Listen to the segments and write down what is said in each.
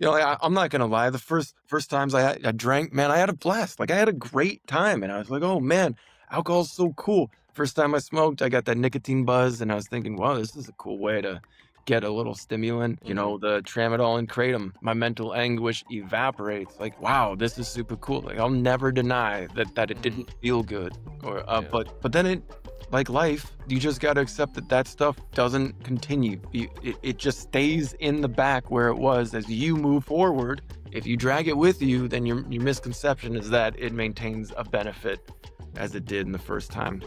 I'm not gonna lie. The first times I drank, man, I had a blast. Like I had a great time, and I was like, oh man, alcohol's so cool. First time I smoked, I got that nicotine buzz, and I was thinking, wow, this is a cool way to get a little stimulant. Mhm. The tramadol and kratom, my mental anguish evaporates. Like, wow, this is super cool. Like I'll never deny that it Mhm. didn't feel good, or Yeah. but then it. Like life, you just got to accept that stuff doesn't continue. It just stays in the back where it was as you move forward. If you drag it with you, then your misconception is that it maintains a benefit as it did in the first time.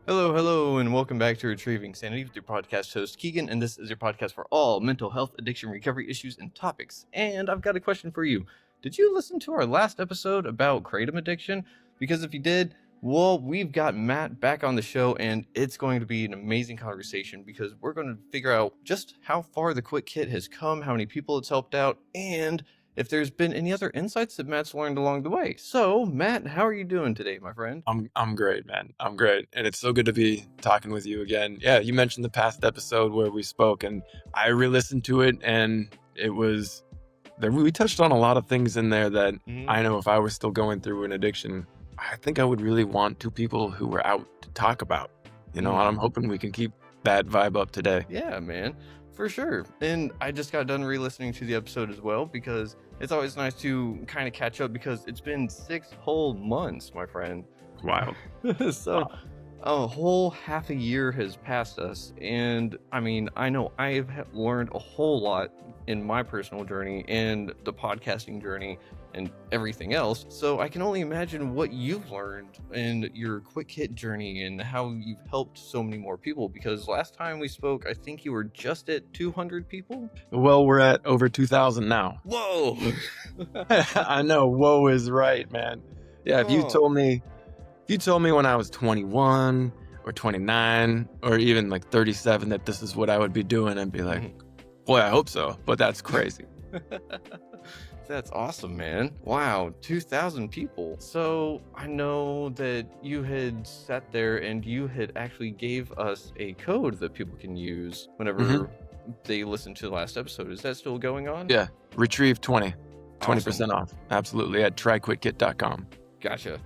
Hello, hello, and welcome back to Retrieving Sanity with your podcast host, Keegan, and this is your podcast for all mental health, addiction, recovery issues, and topics. And I've got a question for you. Did you listen to our last episode about Kratom addiction? Because if you did, well, we've got Matt back on the show, and it's going to be an amazing conversation because we're going to figure out just how far the QuitKit has come, how many people it's helped out, and if there's been any other insights that Matt's learned along the way. So, Matt, how are you doing today, my friend? I'm great, man. I'm great, and it's so good to be talking with you again. Yeah, you mentioned the past episode where we spoke, and I re-listened to it, and it was we touched on a lot of things in there that I know if I was still going through an addiction, I think I would really want two people who were out to talk about. And I'm hoping we can keep that vibe up today. Yeah, man, for sure. And I just got done re-listening to the episode as well because it's always nice to kind of catch up because it's been 6 whole months, my friend. Wild. So Wow. a whole half a year has passed us, and I mean, I know I've learned a whole lot in my personal journey and the podcasting journey and everything else. So I can only imagine what you've learned in your QuitKit journey and how you've helped so many more people. Because last time we spoke, I think you were just at 200 people. Well, we're at over 2,000 now. Whoa! I know. Whoa is right, man. Yeah, if you Oh. told me when I was 21 or 29 or even like 37 that this is what I would be doing, I'd be like, boy, I hope so. But that's crazy. That's awesome, man. Wow, 2,000 people. So I know that you had sat there and you had actually gave us a code that people can use whenever they listen to the last episode. Is that still going on? Yeah. Retrieve 20%, Awesome. off. Absolutely. At tryquitkit.com. Gotcha.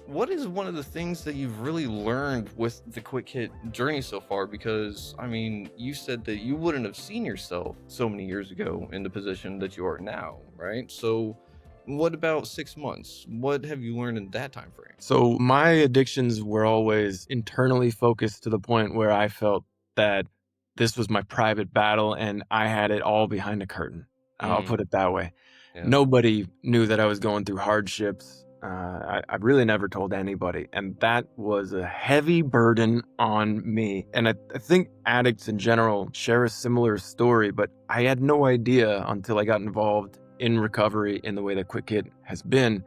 What is one of the things that you've really learned with the QuitKit journey so far? Because, I mean, you said that you wouldn't have seen yourself so many years ago in the position that you are now, right? So what about 6 months? What have you learned in that time frame? So my addictions were always internally focused to the point where I felt that this was my private battle and I had it all behind a curtain. I'll put it that way. Yeah. Nobody knew that I was going through hardships. I really never told anybody. And that was a heavy burden on me. And I think addicts in general share a similar story, but I had no idea until I got involved in recovery in the way that QuitKit has been,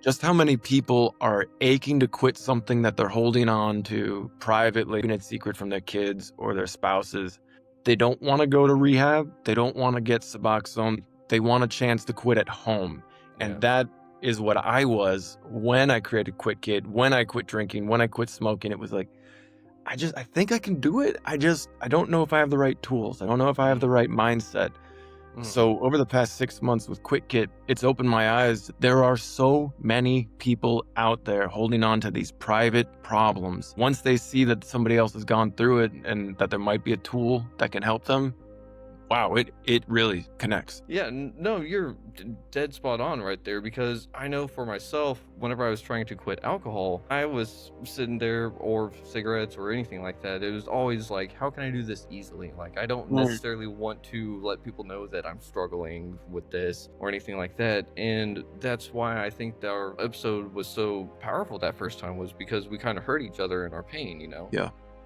just how many people are aching to quit something that they're holding on to privately, keeping it secret from their kids or their spouses. They don't want to go to rehab. They don't want to get Suboxone. They want a chance to quit at home. And that is what I was when I created QuitKit, when I quit drinking, when I quit smoking. It was like, I think I can do it. I don't know if I have the right tools. I don't know if I have the right mindset. So over the past 6 months with QuitKit, it's opened my eyes. There are so many people out there holding on to these private problems. Once they see that somebody else has gone through it and that there might be a tool that can help them, wow, it really connects. Yeah, no, you're dead spot on right there, because I know for myself, whenever I was trying to quit alcohol, I was sitting there, or cigarettes or anything like that. It was always like, how can I do this easily? Like, I don't necessarily want to let people know that I'm struggling with this or anything like that. And that's why I think that our episode was so powerful that first time, was because we kind of hurt each other in our pain, you know?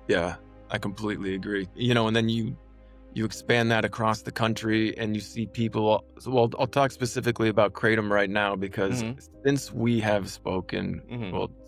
Yeah, I completely agree. And then you expand that across the country and you see people. Well, I'll talk specifically about Kratom right now because since we have spoken,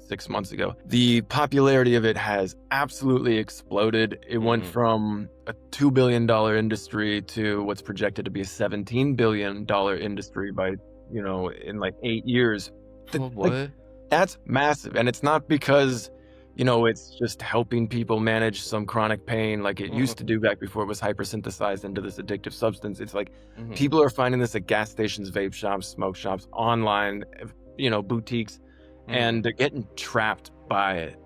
6 months ago, the popularity of it has absolutely exploded. It went from a $2 billion industry to what's projected to be a $17 billion industry by, in like 8 years. What? That's massive. And it's not because it's just helping people manage some chronic pain like it used to do back before it was hypersynthesized into this addictive substance. It's like people are finding this at gas stations, vape shops, smoke shops, online, boutiques, and they're getting trapped by it.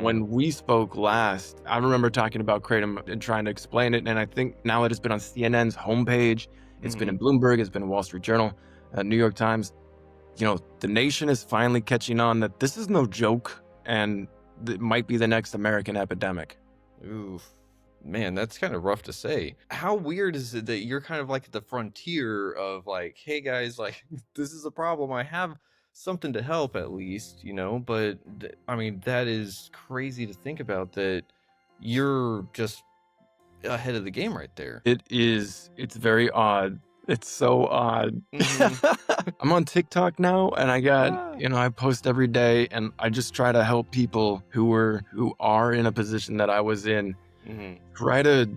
When we spoke last, I remember talking about Kratom and trying to explain it, and I think now that it's been on CNN's homepage, it's been in Bloomberg, it's been in Wall Street Journal, New York Times, the nation is finally catching on that this is no joke, and it might be the next American epidemic. Oof. Man, that's kind of rough to say. How weird is it that you're kind of like at the frontier of like, hey guys, like this is a problem. I have something to help at least, but I mean, that is crazy to think about that you're just ahead of the game right there. It is. It's very odd. It's so odd. I'm on TikTok now, and I post every day, and I just try to help people who are in a position that I was in, try to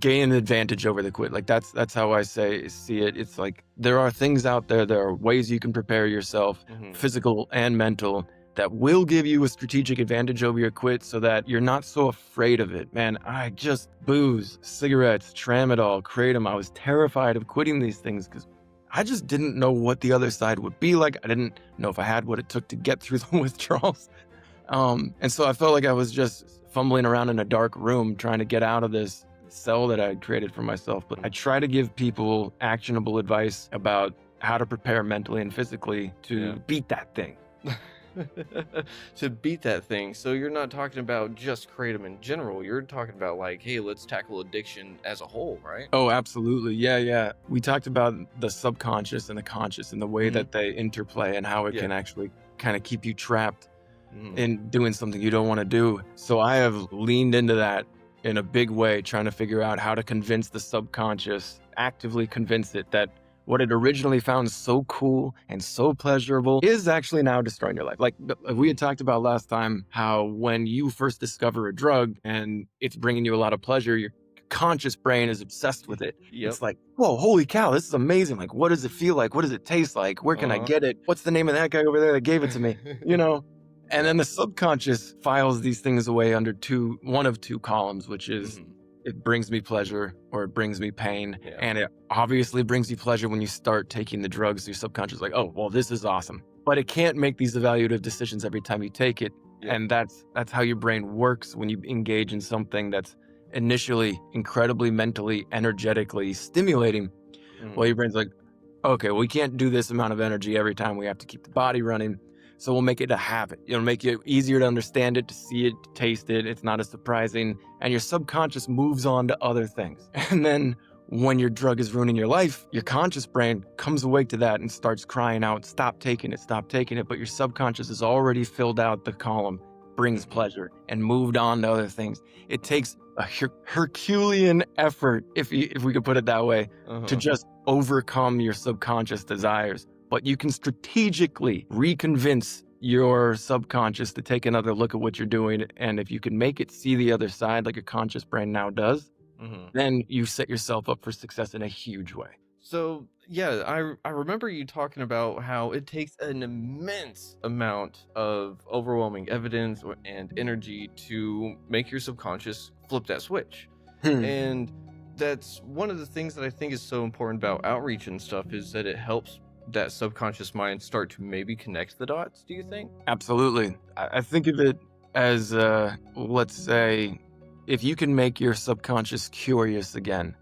gain an advantage over the quit. Like that's how I see it. It's like there are things out there. There are ways you can prepare yourself, physical and mental, that will give you a strategic advantage over your quit so that you're not so afraid of it. Man, I just booze, cigarettes, tramadol, kratom. I was terrified of quitting these things because I just didn't know what the other side would be like. I didn't know if I had what it took to get through the withdrawals. And so I felt like I was just fumbling around in a dark room trying to get out of this cell that I had created for myself. But I try to give people actionable advice about how to prepare mentally and physically to beat that thing. To beat that thing. So you're not talking about just kratom in general. You're talking about like, hey, let's tackle addiction as a whole, right? Oh, absolutely. Yeah. We talked about the subconscious and the conscious and the way that they interplay and how it can actually kind of keep you trapped in doing something you don't want to do. So I have leaned into that in a big way, trying to figure out how to convince the subconscious, actively convince it that what it originally found so cool and so pleasurable is actually now destroying your life. Like we had talked about last time, how when you first discover a drug and it's bringing you a lot of pleasure, your conscious brain is obsessed with it. It's like, whoa, holy cow, this is amazing. Like, what does it feel like? What does it taste like? Where can I get it? What's the name of that guy over there that gave it to me? And then the subconscious files these things away under one of two columns, which is it brings me pleasure or it brings me pain. And it obviously brings you pleasure when you start taking the drugs. So your subconscious is like, oh, well, this is awesome. But it can't make these evaluative decisions every time you take it. And that's how your brain works when you engage in something that's initially incredibly mentally, energetically stimulating. Well, your brain's like, okay, well, we can't do this amount of energy every time. We have to keep the body running. So we'll make it a habit. It'll make it easier to understand it, to see it, to taste it. It's not as surprising. And your subconscious moves on to other things. And then when your drug is ruining your life, your conscious brain comes awake to that and starts crying out, stop taking it, stop taking it. But your subconscious has already filled out the column, brings pleasure, and moved on to other things. It takes a Herculean effort, if we could put it that way, to just overcome your subconscious desires. But you can strategically reconvince your subconscious to take another look at what you're doing. And if you can make it see the other side like your conscious brain now does, then you set yourself up for success in a huge way. So, yeah, I remember you talking about how it takes an immense amount of overwhelming evidence and energy to make your subconscious flip that switch. And that's one of the things that I think is so important about outreach and stuff, is that it helps that subconscious mind start to maybe connect the dots, do you think? Absolutely. I think of it as, let's say, if you can make your subconscious curious again,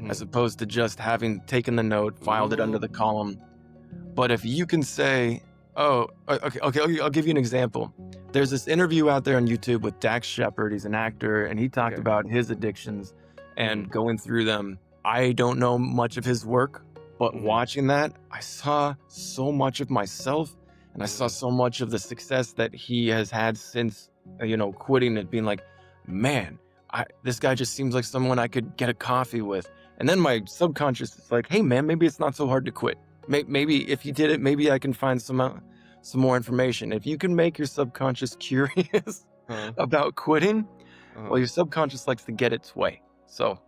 as opposed to just having taken the note, filed it under the column. But if you can say, oh, okay, I'll give you an example. There's this interview out there on YouTube with Dax Shepard. He's an actor, and he talked about his addictions and going through them. I don't know much of his work, but watching that, I saw so much of myself, and I saw so much of the success that he has had since, quitting it, being like, man, this guy just seems like someone I could get a coffee with. And then my subconscious is like, hey man, maybe it's not so hard to quit. Maybe if you did it, maybe I can find some more information. If you can make your subconscious curious about quitting, well, your subconscious likes to get its way. So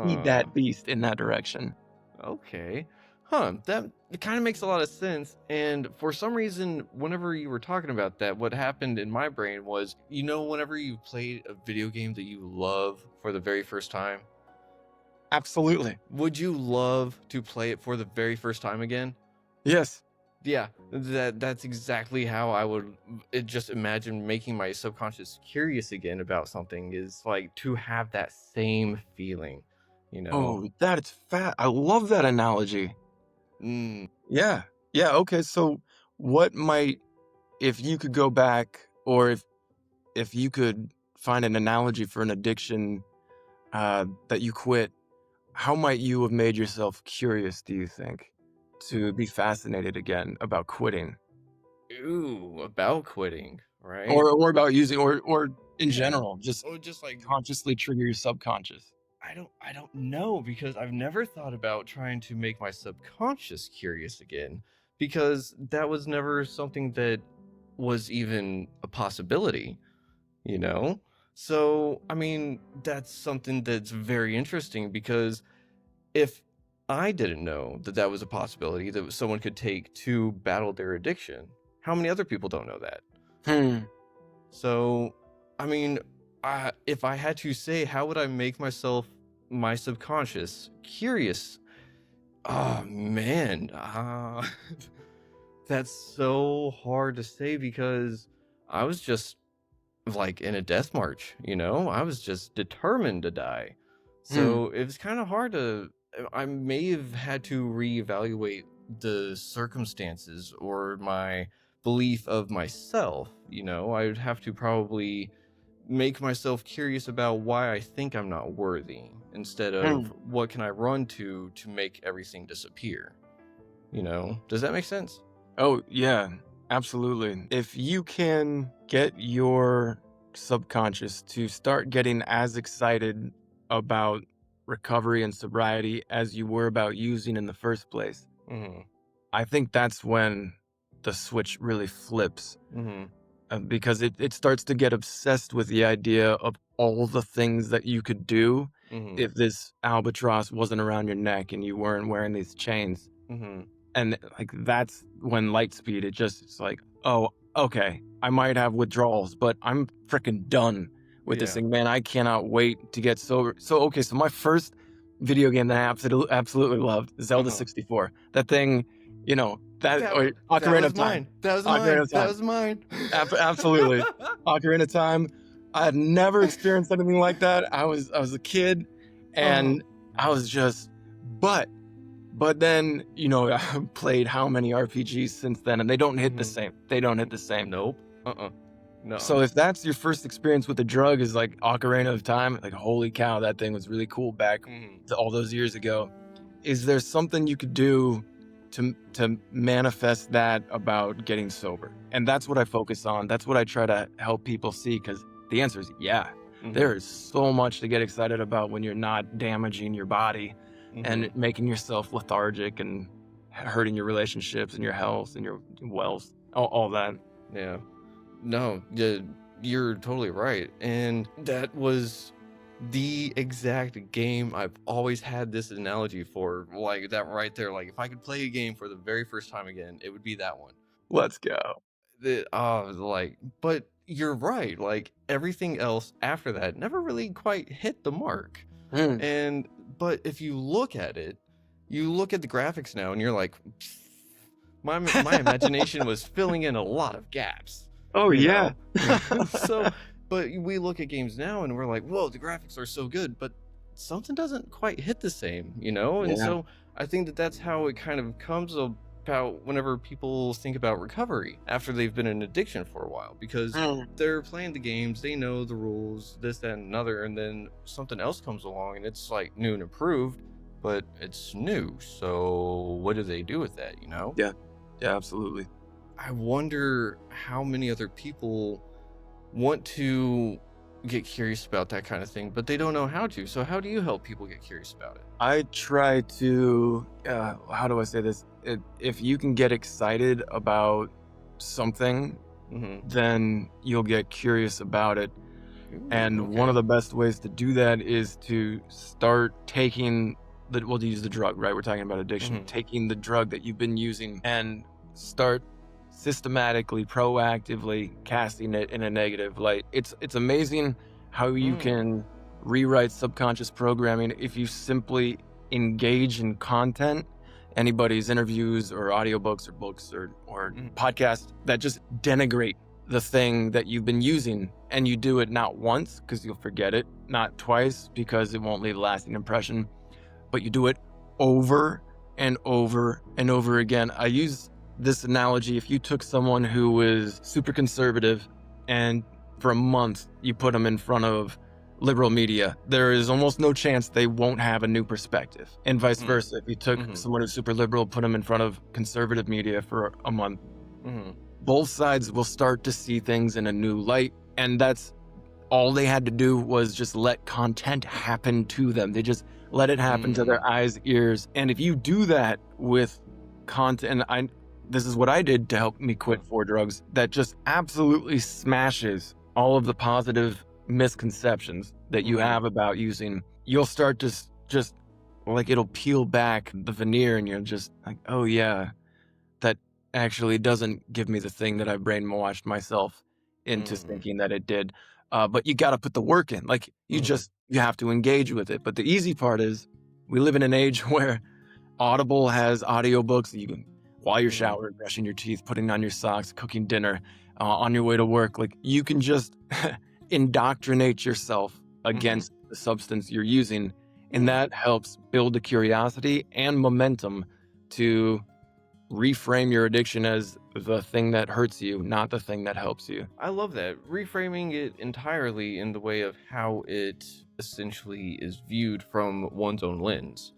feed that beast in that direction. Okay. That it kind of makes a lot of sense. And for some reason, whenever you were talking about that, what happened in my brain was, whenever you played a video game that you love for the very first time, Absolutely. would you love to play it for the very first time again? Yes. Yeah, that's exactly how I would just imagine making my subconscious curious again about something, is like to have that same feeling, you know? Oh, that's fat. I love that analogy. Mm, Yeah. Yeah. Okay. So, what might, if you could go back, or if you could find an analogy for an addiction that you quit, how might you have made yourself curious, do you think, to be fascinated again about quitting, ooh, about quitting, right? or about using, or in Yeah. general, just Or just like consciously trigger your subconscious? I don't know, because I've never thought about trying to make my subconscious curious again, because that was never something that was even a possibility, you know? So, I mean, that's something that's very interesting, because if I didn't know that that was a possibility that someone could take to battle their addiction, how many other people don't know that? Hmm. So, I mean, if I had to say, how would I make my subconscious, curious? Oh man, that's so hard to say, because I was just like in a death march, I was just determined to die. Hmm. So it was kind of hard to, I may have had to reevaluate the circumstances or my belief of myself. I would have to probably make myself curious about why I think I'm not worthy, instead of Hmm. what can I run to make everything disappear. Does that make sense? Oh, yeah, absolutely. If you can get your subconscious to start getting as excited about recovery and sobriety as you were about using in the first place, Mm-hmm. I think that's when the switch really flips, Mm-hmm. because it starts to get obsessed with the idea of all the things that you could do Mm-hmm. if this albatross wasn't around your neck and you weren't wearing these chains. Mm-hmm. And like that's when light speed, it's like, oh, okay, I might have withdrawals, but I'm freaking done with this Yeah. thing, man. I cannot wait to get sober. So okay, so my first video game that I absolutely loved, Zelda Uh-huh. 64. That thing, that, That or that Ocarina was of Time. mine. That was Ocarina mine. of That Time. was mine. Absolutely. Ocarina of Time. I had never experienced anything like that. I was a kid, uh, and I was just, but but then, I've played how many RPGs since then, and they don't hit the mhm. same. They don't hit the same. Nope. Uh-uh. No. So if that's your first experience with a drug is like Ocarina of Time, like holy cow, that thing was really cool back Mhm. all those years ago. Is there something you could do to manifest that about getting sober? And that's what I focus on. That's what I try to help people see, because the answer is yeah. There Mhm. is so much to get excited about when you're not damaging your body and Mhm. making yourself lethargic and hurting your relationships and your health and your wealth, all that. Yeah. No, yeah, you're totally right. And that was the exact game I've always had this analogy for. Like that right there. Like if I could play a game for the very first time again, it would be that one. Let's go. But you're right. Like everything else after that never really quite hit the mark. Mm. And but if you look at it, you look at the graphics now, and you're like, "Pfft, my imagination was filling in a lot of gaps, Oh you yeah. know. So, but we look at games now, and we're like, whoa, the graphics are so good, but something doesn't quite hit the same. And Yeah. so I think that that's how it kind of comes about whenever people think about recovery after they've been in addiction for a while, because Mm. they're playing the games, they know the rules, this, that, and another, and then something else comes along and it's like new and improved, but it's new. So what do they do with that? Yeah. Yeah, absolutely. I wonder how many other people want to get curious about that kind of thing, but they don't know how to. So how do you help people get curious about it? I try to, how do I say this? If you can get excited about something, Mm-hmm. then you'll get curious about it. Ooh, And one of okay. the best ways to do that is to start taking we'll use the drug, right? We're talking about addiction. Mhm. Taking the drug that you've been using and start systematically, proactively casting it in a negative light. It's amazing how you can rewrite subconscious programming if you simply engage in content, anybody's interviews or audiobooks or books or podcasts that just denigrate the thing that you've been using, and you do it not once because you'll forget it, not twice because it won't leave a lasting impression, but you do it over and over and over again. I use this analogy. If you took someone who was super conservative and for a month you put them in front of liberal media, there is almost no chance they won't have a new perspective, and vice versa. If you took someone who's super liberal, put them in front of conservative media for a month, both sides will start to see things in a new light. And that's all they had to do, was just let content happen to them. They just let it happen to their eyes, ears. And if you do that with content, this is what I did to help me quit 4 drugs, that just absolutely smashes all of the positive misconceptions that you have about using. You'll start to just, like, it'll peel back the veneer and you're just like, oh yeah, that actually doesn't give me the thing that I brainwashed myself into thinking that it did. But you got to put the work in. Like, you have to engage with it. But the easy part is, we live in an age where Audible has audiobooks that you can, while you're showering, brushing your teeth, putting on your socks, cooking dinner, on your way to work, like, you can just indoctrinate yourself against the substance you're using. And that helps build a curiosity and momentum to reframe your addiction as the thing that hurts you, not the thing that helps you. I love that. Reframing it entirely in the way of how it essentially is viewed from one's own lens.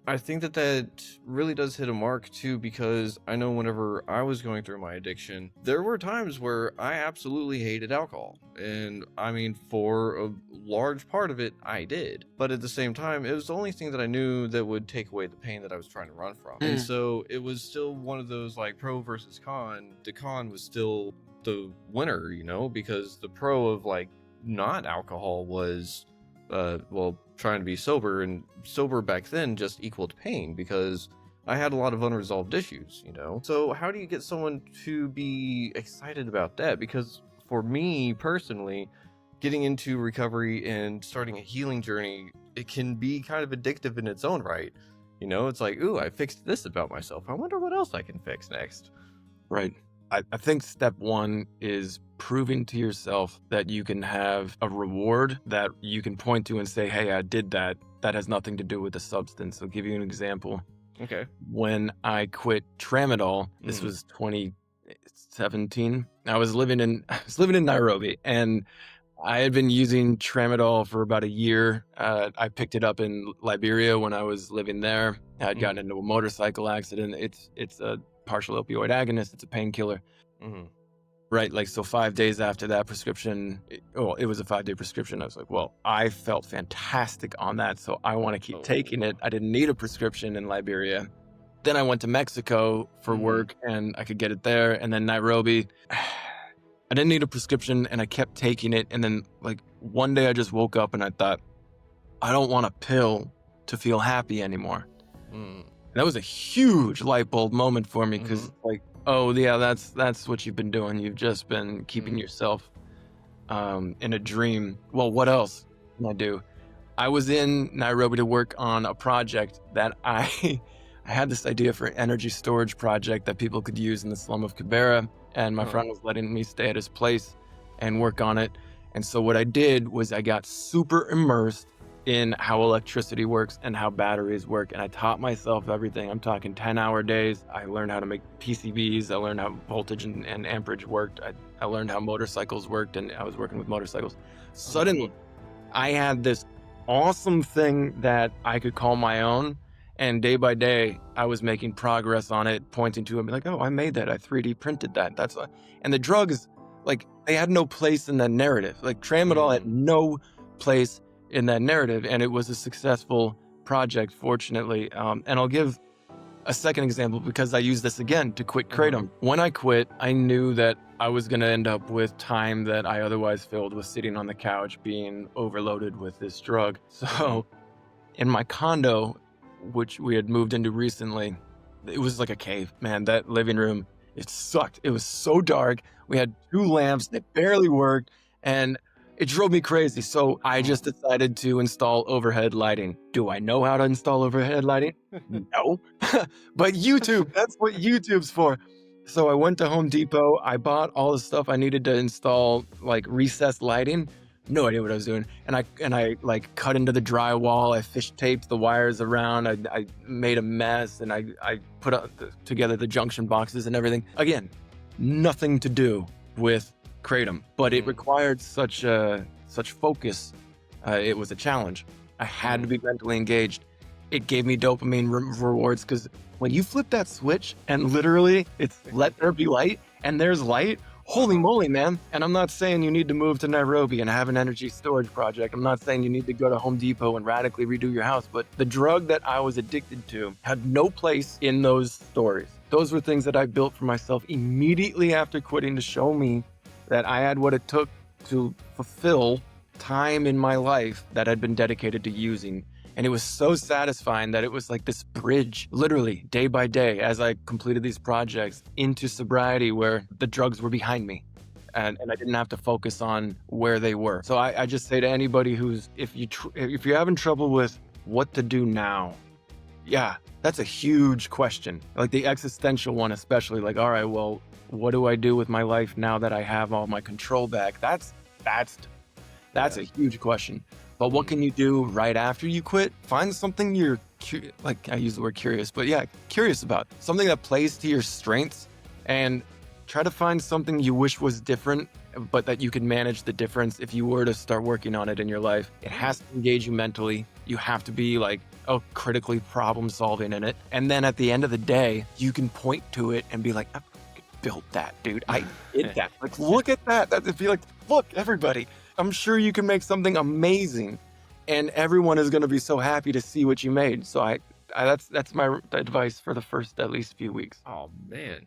I think that really does hit a mark too, because I know whenever I was going through my addiction, there were times where I absolutely hated alcohol. And I mean, for a large part of it, I did. But at the same time, it was the only thing that I knew that would take away the pain that I was trying to run from. And so it was still one of those, like, pro versus con. The con was still the winner, you know, because the pro of, like, not alcohol was trying to be sober, and sober back then just equaled pain because I had a lot of unresolved issues, you know? So how do you get someone to be excited about that? Because for me personally, getting into recovery and starting a healing journey, it can be kind of addictive in its own right. You know, it's like, ooh, I fixed this about myself. I wonder what else I can fix next. Right. I think step 1 is proving to yourself that you can have a reward that you can point to and say, hey, I did that. That has nothing to do with the substance. I'll give you an example. Okay. When I quit Tramadol, this was 2017. I was living in Nairobi, and I had been using Tramadol for about a year. I picked it up in Liberia when I was living there. I had gotten into a motorcycle accident. It's a partial opioid agonist. It's a painkiller. Right. Like, so 5 days after that prescription, it was a 5-day prescription. I was like, well, I felt fantastic on that, so I want to keep taking it. I didn't need a prescription in Liberia. Then I went to Mexico for work, and I could get it there. And then Nairobi, I didn't need a prescription, and I kept taking it. And then, like, one day I just woke up and I thought, I don't want a pill to feel happy anymore. And that was a huge light bulb moment for me, because like, oh yeah, that's what you've been doing. You've just been keeping yourself in a dream. Well, what else can I do? I was in Nairobi to work on a project that I had this idea for an energy storage project that people could use in the slum of Kibera, and my friend was letting me stay at his place and work on it. And so what I did was I got super immersed in how electricity works and how batteries work, and I taught myself everything. I'm talking 10-hour days. I learned how to make PCBs. I learned how voltage and amperage worked. I learned how motorcycles worked, and I was working with motorcycles. Suddenly, I had this awesome thing that I could call my own, and day by day, I was making progress on it, pointing to it, and be like, oh, I made that. I 3D printed that. And the drugs, like, they had no place in that narrative. Like, Tramadol had no place in that narrative, and it was a successful project, fortunately. And I'll give a second example, because I use this again to quit Kratom. When I quit, I knew that I was going to end up with time that I otherwise filled with sitting on the couch being overloaded with this drug. So in my condo, which we had moved into recently, it was like a cave, man. That living room, it sucked. It was so dark. We had 2 lamps that barely worked, and it drove me crazy. So I just decided to install overhead lighting. Do I know how to install overhead lighting? No. But YouTube, that's what YouTube's for. So I went to Home Depot. I bought all the stuff I needed to install, like recessed lighting. No idea what I was doing. And I like cut into the drywall. I fish taped the wires around. I made a mess, and I put together the junction boxes and everything. Again, nothing to do with Kratom, but it required such focus. It was a challenge. I had to be mentally engaged. It gave me dopamine rewards, because when you flip that switch and literally it's let there be light and there's light, holy moly, man. And I'm not saying you need to move to Nairobi and have an energy storage project. I'm not saying you need to go to Home Depot and radically redo your house, but the drug that I was addicted to had no place in those stories. Those were things that I built for myself immediately after quitting, to show me that I had what it took to fulfill time in my life that had been dedicated to using. And it was so satisfying that it was like this bridge, literally day by day, as I completed these projects, into sobriety, where the drugs were behind me. And I didn't have to focus on where they were. So I just say to anybody who's, if you're having trouble with what to do now, yeah, that's a huge question. Like the existential one, especially. Like, all right, well, what do I do with my life now that I have all my control back? That's a huge question. But what can you do right after you quit? Find something you're like, I use the word curious, but yeah, curious about. Something that plays to your strengths, and try to find something you wish was different, but that you can manage the difference if you were to start working on it in your life. It has to engage you mentally. You have to be like, critically problem solving in it. And then at the end of the day, you can point to it and be like, I built that, dude. I did that. Like, look at that. That'd be like, look, everybody. I'm sure you can make something amazing, and everyone is going to be so happy to see what you made. So that's my advice for the first at least few weeks. Oh man,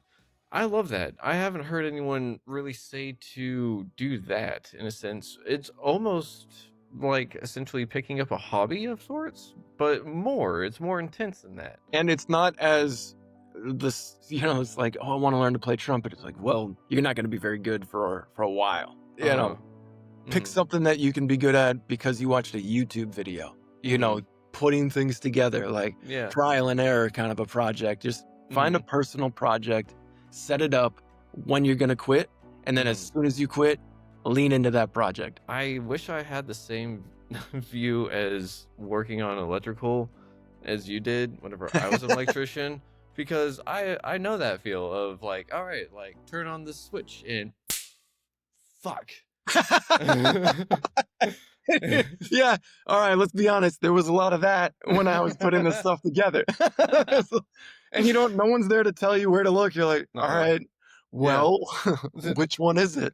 I love that. I haven't heard anyone really say to do that. In a sense, it's almost like essentially picking up a hobby of sorts, but it's more intense than that. And it's not as this, it's like, I want to learn to play trumpet. It's like, well, you're not going to be very good for a while, Pick something that you can be good at because you watched a YouTube video, putting things together, like trial and error kind of a project. Just find a personal project, set it up when you're going to quit. And then as soon as you quit, lean into that project. I wish I had the same view as working on electrical as you did whenever I was an electrician, because I know that feel of like, all right, like turn on this switch and fuck. Yeah, all right, let's be honest, there was a lot of that when I was putting this stuff together. And no one's there to tell you where to look. You're like, all right, well, which one is it?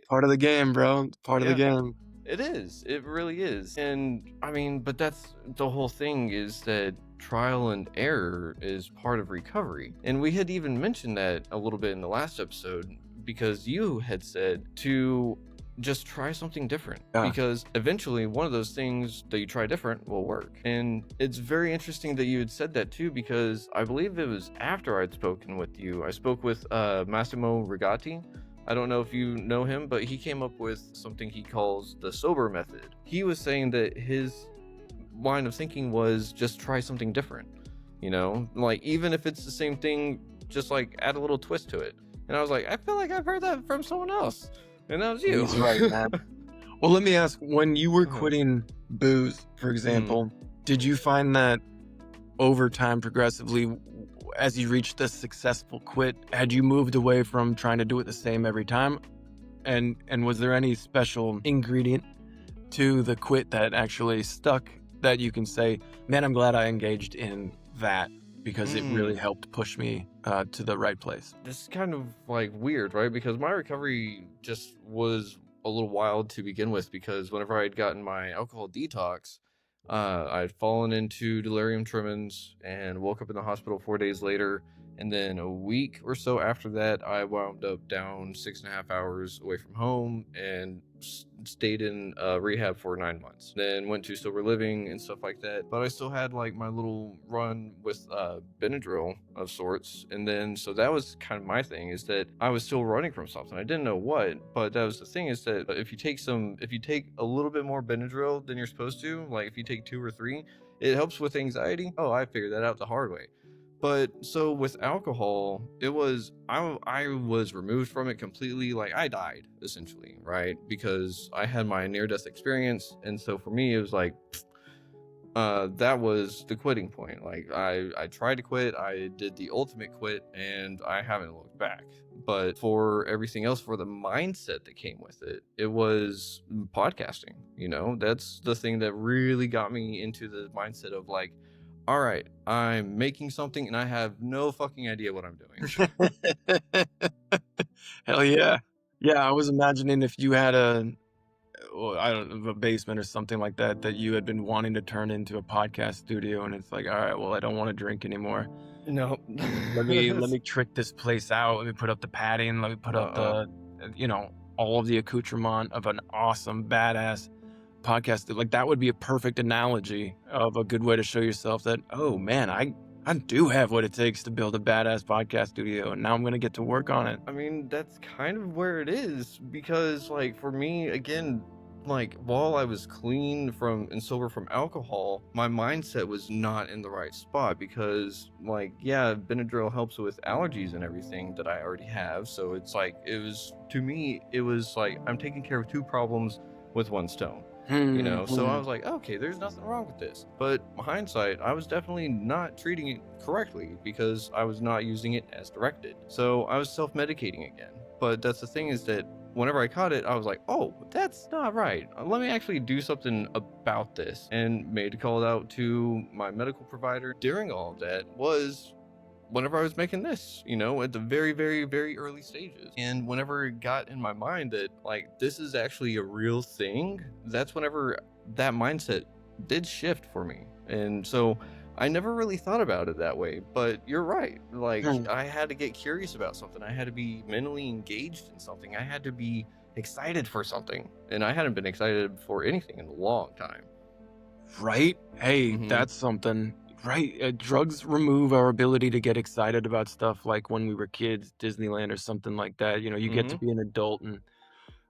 Part of the game, bro. Part of the game. It is. It really is. And I mean, but that's the whole thing, is that trial and error is part of recovery. And we had even mentioned that a little bit in the last episode, because you had said to just try something different, because eventually one of those things that you try different will work. And it's very interesting that you had said that too, because I believe it was after I'd spoken with you. I spoke with Massimo Rigatti. I don't know if you know him, but he came up with something he calls the sober method. He was saying that his line of thinking was just try something different, like even if it's the same thing, just like add a little twist to it. And I was like, I feel like I've heard that from someone else. And that was you. He's right, man. Well, let me ask, when you were quitting booze, for example, did you find that over time, progressively, as you reached a successful quit, had you moved away from trying to do it the same every time? And was there any special ingredient to the quit that actually stuck, that you can say, man, I'm glad I engaged in that, because it really helped push me to the right place? This is kind of like weird, right? Because my recovery just was a little wild to begin with, because whenever I'd gotten my alcohol detox, I'd fallen into delirium tremens and woke up in the hospital 4 days later. And then a week or so after that, I wound up down 6.5 hours away from home and stayed in rehab for 9 months, then went to sober living and stuff like that. But I still had like my little run with Benadryl of sorts, and then so that was kind of my thing, is that I was still running from something. I didn't know what, but that was the thing, is that if you take a little bit more Benadryl than you're supposed to, like if you take 2 or 3, it helps with anxiety. Oh, I figured that out the hard way. But so with alcohol, it was I was removed from it completely. Like I died essentially, right? Because I had my near-death experience, and so for me, it was like that was the quitting point. Like I tried to quit, I did the ultimate quit, and I haven't looked back. But for everything else, for the mindset that came with it, it was podcasting. That's the thing that really got me into the mindset of like, all right, I'm making something and I have no fucking idea what I'm doing. Hell yeah. Yeah, I was imagining if you had I don't know, a basement or something like that, that you had been wanting to turn into a podcast studio, and it's like, all right, well, I don't want to drink anymore. No. Let me trick this place out. Let me put up the padding. Let me put up the, all of the accoutrement of an awesome, badass podcast. Like that would be a perfect analogy of a good way to show yourself that, oh man, I do have what it takes to build a badass podcast studio, and now I'm going to get to work on it. I mean, that's kind of where it is, because like for me, again, like while I was clean and sober from alcohol, my mindset was not in the right spot, because like, yeah, Benadryl helps with allergies and everything that I already have. So it's like, to me, it was like I'm taking care of 2 problems with 1 stone. So I was like, okay, there's nothing wrong with this. But hindsight, I was definitely not treating it correctly, because I was not using it as directed. So I was self-medicating again. But that's the thing, is that whenever I caught it, I was like, oh, that's not right. Let me actually do something about this, and made a call out to my medical provider. During all of that was whenever I was making this, at the very, very, very early stages. And whenever it got in my mind that like this is actually a real thing, that's whenever that mindset did shift for me. And so I never really thought about it that way, but you're right. Like I had to get curious about something. I had to be mentally engaged in something. I had to be excited for something. And I hadn't been excited for anything in a long time. Right? Hey, that's something. Right. Drugs remove our ability to get excited about stuff like when we were kids, Disneyland or something like that. You get to be an adult and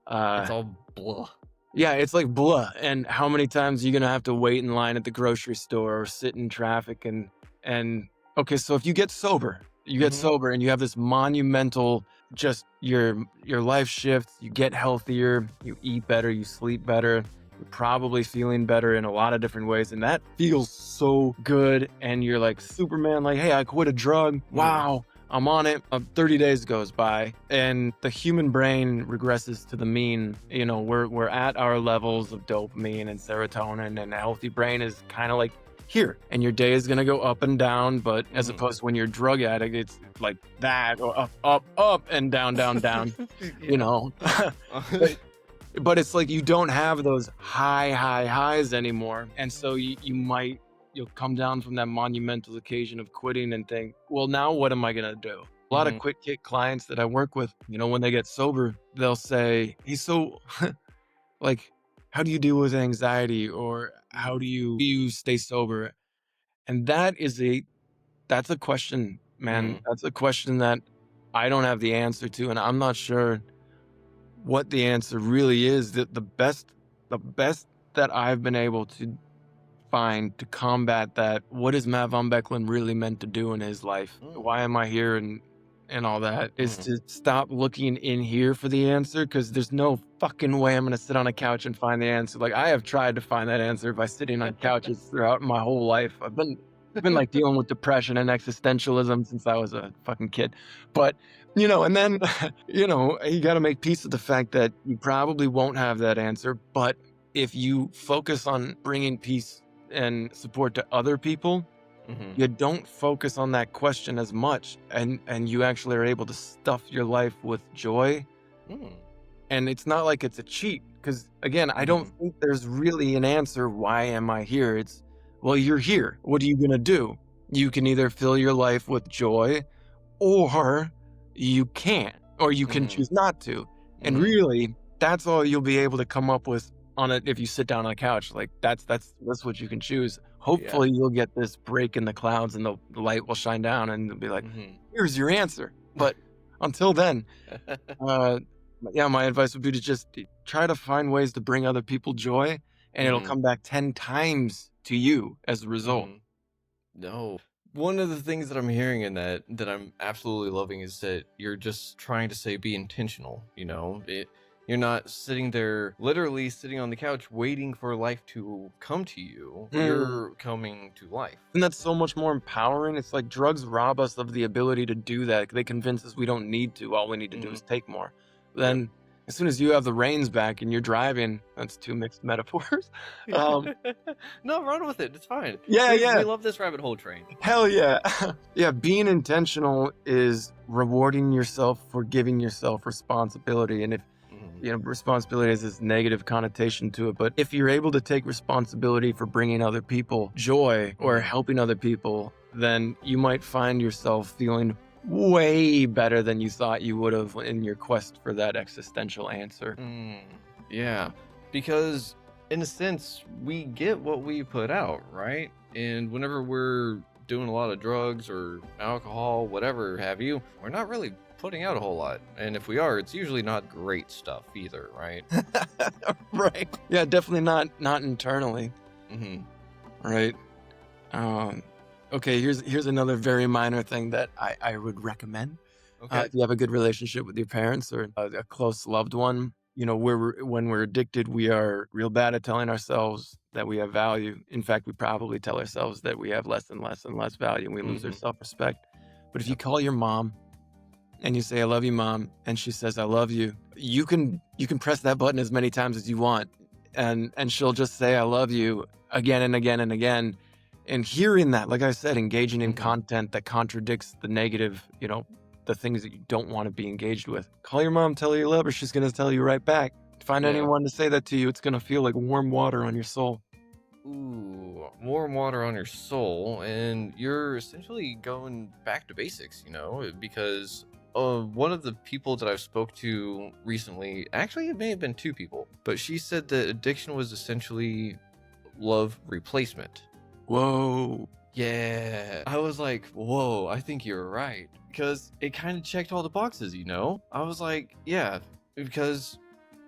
it's all blah. Yeah, it's like blah. And how many times are you going to have to wait in line at the grocery store or sit in traffic and okay, so if you get sober, and you have this monumental, just your life shifts, you get healthier, you eat better, you sleep better. You're probably feeling better in a lot of different ways, and that feels so good. And you're like Superman, like, hey, I quit a drug. Wow, I'm on it. 30 days goes by, and the human brain regresses to the mean. We're at our levels of dopamine and serotonin, and a healthy brain is kind of like here, and your day is gonna go up and down. But as opposed to when you're a drug addict, it's like that, or up, and down, down. But it's like you don't have those highs anymore. And so you'll come down from that monumental occasion of quitting and think, well, now what am I going to do? A lot of QuitKit clients that I work with, when they get sober, they'll say, hey, so like, how do you deal with anxiety, or how do you stay sober? And that's a question, man. That's a question that I don't have the answer to. And I'm not sure what the answer really is. That the best that I've been able to find to combat that, what is Matt von Boecklin really meant to do in his life? Why am I here and all that, is to stop looking in here for the answer, because there's no fucking way I'm gonna sit on a couch and find the answer. Like, I have tried to find that answer by sitting on couches throughout my whole life. I've been like dealing with depression and existentialism since I was a fucking kid. But and then, you got to make peace with the fact that you probably won't have that answer. But if you focus on bringing peace and support to other people, you don't focus on that question as much. And you actually are able to stuff your life with joy. And it's not like it's a cheat. Because, again, I don't think there's really an answer. Why am I here? It's, well, you're here. What are you going to do? You can either fill your life with joy, or you can't, or you can choose not to. And really, that's all you'll be able to come up with on it if you sit down on a couch. Like that's what you can choose. Hopefully you'll get this break in the clouds and the light will shine down and it'll be like, here's your answer. But until then, yeah, my advice would be to just try to find ways to bring other people joy, and it'll come back 10 times to you as a result. No. One of the things that I'm hearing in that I'm absolutely loving is that you're just trying to say be intentional, you know? You're not sitting there, literally sitting on the couch waiting for life to come to you. You're coming to life. And that's so much more empowering. It's like drugs rob us of the ability to do that. They convince us we don't need to. All we need to do is take more. Then as soon as you have the reins back and you're driving, that's two mixed metaphors. No, run with it. It's fine. Yeah, we love this rabbit hole train. Hell yeah. Yeah, being intentional is rewarding yourself for giving yourself responsibility. And if responsibility has this negative connotation to it, but if you're able to take responsibility for bringing other people joy or helping other people, then you might find yourself feeling way better than you thought you would have in your quest for that existential answer. Yeah, because in a sense, we get what we put out, right? And whenever we're doing a lot of drugs or alcohol, whatever have you, we're not really putting out a whole lot. And if we are, it's usually not great stuff either, right? Right. Yeah, definitely not internally. Right. Okay, here's another very minor thing that I would recommend. Okay. If you have a good relationship with your parents or a close loved one, when we're addicted, we are real bad at telling ourselves that we have value. In fact, we probably tell ourselves that we have less and less and less value, and we lose our self-respect. But if you call your mom and you say, "I love you, Mom," and she says, "I love you," you can press that button as many times as you want, and she'll just say, "I love you," again and again and again. And hearing that, like I said, engaging in content that contradicts the negative, the things that you don't want to be engaged with. Call your mom, tell her you love her. She's going to tell you right back. Find anyone to say that to you. It's going to feel like warm water on your soul. Ooh, warm water on your soul. And you're essentially going back to basics, because one of the people that I've spoke to recently, actually it may have been two people, but she said that addiction was essentially love replacement. Whoa. Yeah. I was like, whoa, I think you're right. Because it kind of checked all the boxes, I was like, yeah, because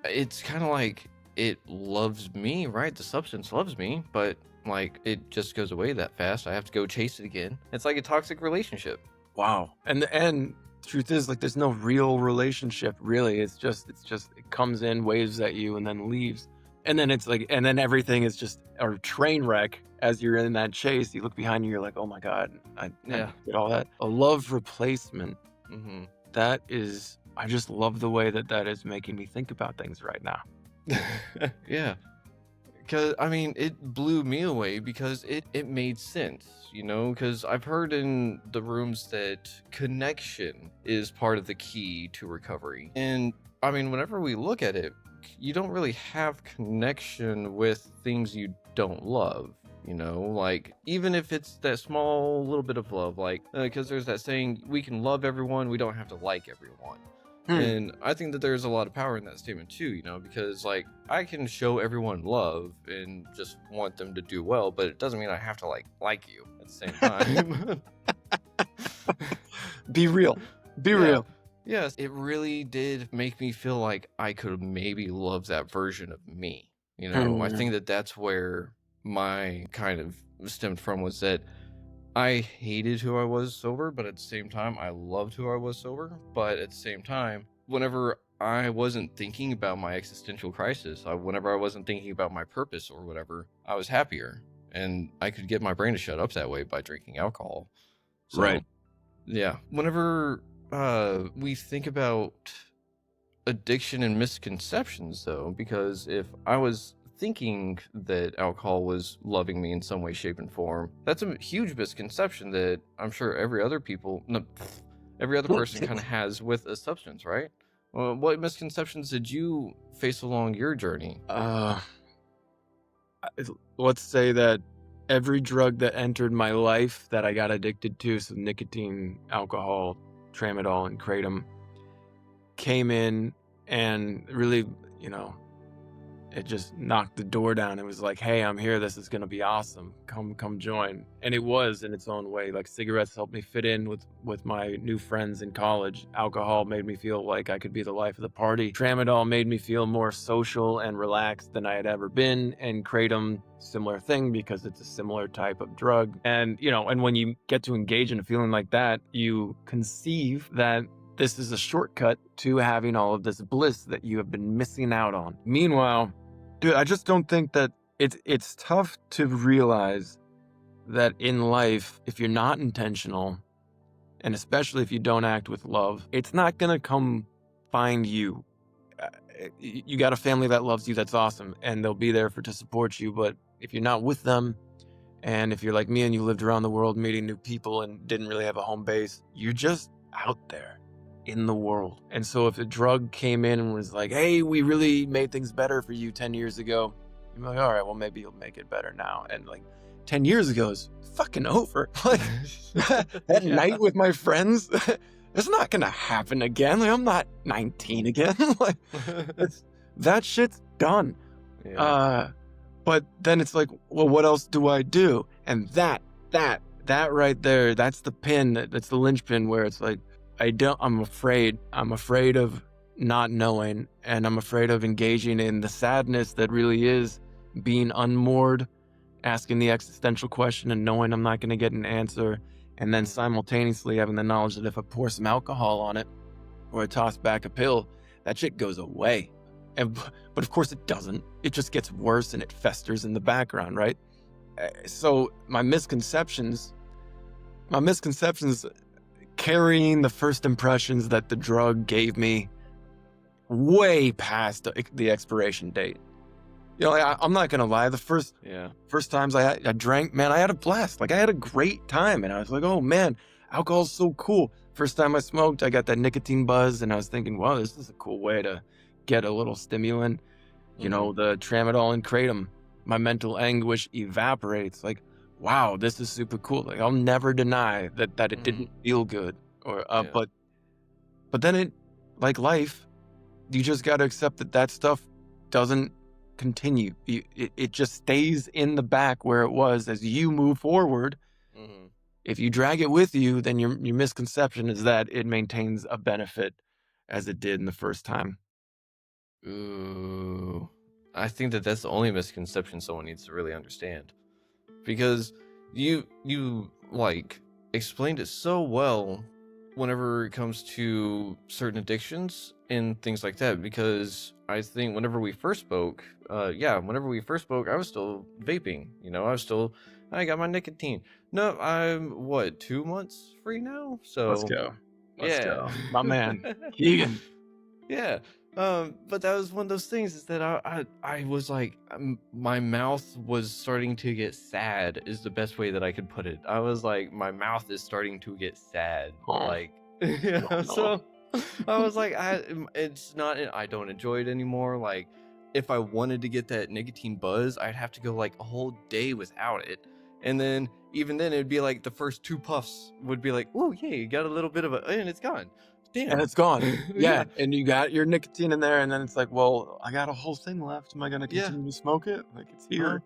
it's kind of like it loves me, right? The substance loves me, but like it just goes away that fast. I have to go chase it again. It's like a toxic relationship. Wow. And the truth is, like, there's no real relationship, really. It's just it comes in, waves at you, and then leaves. And then it's like, and then everything is just a train wreck as you're in that chase. You look behind you, you're like, oh my God, I did all that. A love replacement. That is, I just love the way that is making me think about things right now. Yeah. Because, it blew me away because it made sense, because I've heard in the rooms that connection is part of the key to recovery. And, whenever we look at it, you don't really have connection with things you don't love, like even if it's that small little bit of love, like because there's that saying, we can love everyone, we don't have to like everyone. And I think that there's a lot of power in that statement too, because like I can show everyone love and just want them to do well, but it doesn't mean I have to like you at the same time. Be real. Real. Yes, it really did make me feel like I could maybe love that version of me. I think that that's where my kind of stemmed from, was that I hated who I was sober, but at the same time, I loved who I was sober. But at the same time, whenever I wasn't thinking about my existential crisis, whenever I wasn't thinking about my purpose or whatever, I was happier. And I could get my brain to shut up that way by drinking alcohol. So, right. Yeah. Whenever we think about addiction and misconceptions, though, because if I was thinking that alcohol was loving me in some way, shape, and form, that's a huge misconception that I'm sure every other person kind of has with a substance, right? Well, what misconceptions did you face along your journey? Let's say that every drug that entered my life that I got addicted to, so nicotine, alcohol, tramadol, and kratom, came in and really, it just knocked the door down. It was like, hey, I'm here. This is going to be awesome. Come join. And it was in its own way. Like cigarettes helped me fit in with my new friends in college. Alcohol made me feel like I could be the life of the party. Tramadol made me feel more social and relaxed than I had ever been. And Kratom, similar thing, because it's a similar type of drug. And, and when you get to engage in a feeling like that, you conceive that this is a shortcut to having all of this bliss that you have been missing out on. Meanwhile, dude, I just don't think that it's tough to realize that in life, if you're not intentional, and especially if you don't act with love, it's not going to come find you. You got a family that loves you, that's awesome, and they'll be there to support you. But if you're not with them, and if you're like me and you lived around the world meeting new people and didn't really have a home base, you're just out there in the world. And so if a drug came in and was like, hey, we really made things better for you 10 years ago, you're like, all right, well, maybe you'll make it better now. And like 10 years ago is fucking over. Like that night with my friends, it's not gonna happen again. Like I'm not 19 again. Like that shit's done. Yeah. But then it's like, well, what else do I do? And that right there, that's the pin, that's the linchpin where it's like, I'm afraid of not knowing, and I'm afraid of engaging in the sadness that really is being unmoored, asking the existential question and knowing I'm not going to get an answer, and then simultaneously having the knowledge that if I pour some alcohol on it or I toss back a pill, that shit goes away. But of course it doesn't. It just gets worse and it festers in the background, right? So my misconceptions carrying the first impressions that the drug gave me way past the expiration date. I'm not gonna lie. The first times I drank, man, I had a blast. Like I had a great time, and I was like, oh man, alcohol's so cool. First time I smoked, I got that nicotine buzz, and I was thinking, wow, this is a cool way to get a little stimulant. The Tramadol and Kratom, my mental anguish evaporates. Like, wow, this is super cool. Like I'll never deny that it didn't feel good, but then it, like life, you just got to accept that stuff doesn't continue. It just stays in the back where it was as you move forward. If you drag it with you, then your misconception is that it maintains a benefit as it did in the first time. Ooh, I think that's the only misconception someone needs to really understand. Because you like explained it so well whenever it comes to certain addictions and things like that. Because I think whenever we first spoke, I was still vaping. I got my nicotine. No, I'm 2 months free now. So Let's go, my man, Keegan. Yeah. But that was one of those things is that I was like, my mouth was starting to get sad is the best way that I could put it. I was like, my mouth is starting to get sad. Like, so I was like, I don't enjoy it anymore. Like, if I wanted to get that nicotine buzz, I'd have to go like a whole day without it. And then even then it'd be like the first 2 puffs would be like, oh yeah, you got a little bit of and it's gone. Damn. And it's gone. Yeah. And you got your nicotine in there, and then it's like, well, I got a whole thing left. Am I gonna continue to smoke it? Like it's here.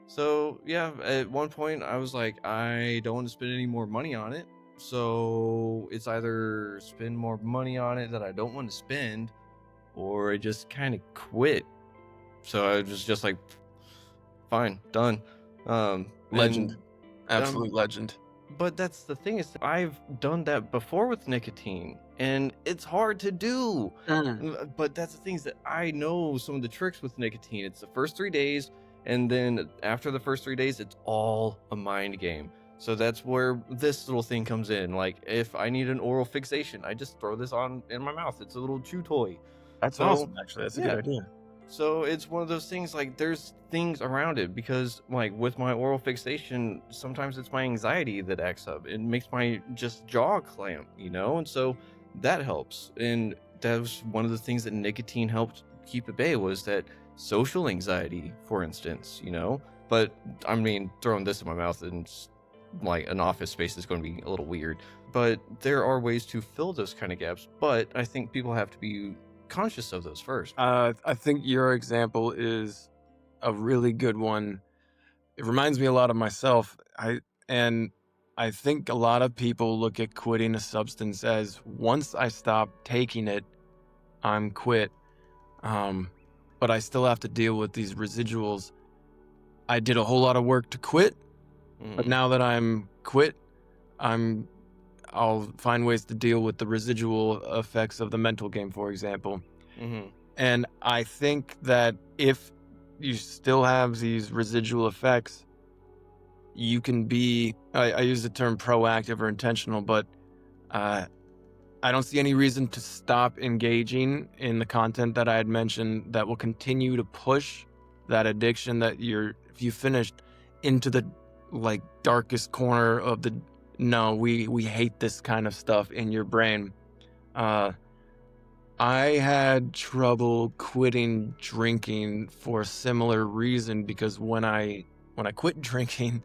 So yeah, at one point I was like, I don't want to spend any more money on it. So it's either spend more money on it that I don't want to spend, or I just kind of quit. So I was just like, fine, done. Legend. Absolute legend. But that's the thing is I've done that before with nicotine and it's hard to do. But that's the thing is that I know some of the tricks with nicotine. It's the first 3 days, and then after the first 3 days, it's all a mind game. So that's where this little thing comes in. Like if I need an oral fixation, I just throw this on in my mouth. It's a little chew toy. That's awesome, actually. That's a good idea. So it's one of those things, like there's things around it, because like with my oral fixation, sometimes it's my anxiety that acts up. It makes my just jaw clamp, and so that helps. And that was one of the things that nicotine helped keep at bay, was that social anxiety, for instance, But I mean, throwing this in my mouth and like an office space is going to be a little weird. But there are ways to fill those kind of gaps. But I think people have to be conscious of those first. I think your example is a really good one. It reminds me a lot of myself. And I think a lot of people look at quitting a substance as once I stop taking it, I'm quit. Um, but I still have to deal with these residuals. I did a whole lot of work to quit, but Mm, now that I'm quit, I'm I'll find ways to deal with the residual effects of the mental game, for example. mm-hmm. And I think that if you still have these residual effects, you can be, I use the term proactive or intentional, but uh, I don't see any reason to stop engaging in the content that I had mentioned that will continue to push that addiction that if you finished into the like darkest corner of the, no, we hate this kind of stuff in your brain. Uh, I had trouble quitting drinking for a similar reason because when I quit drinking,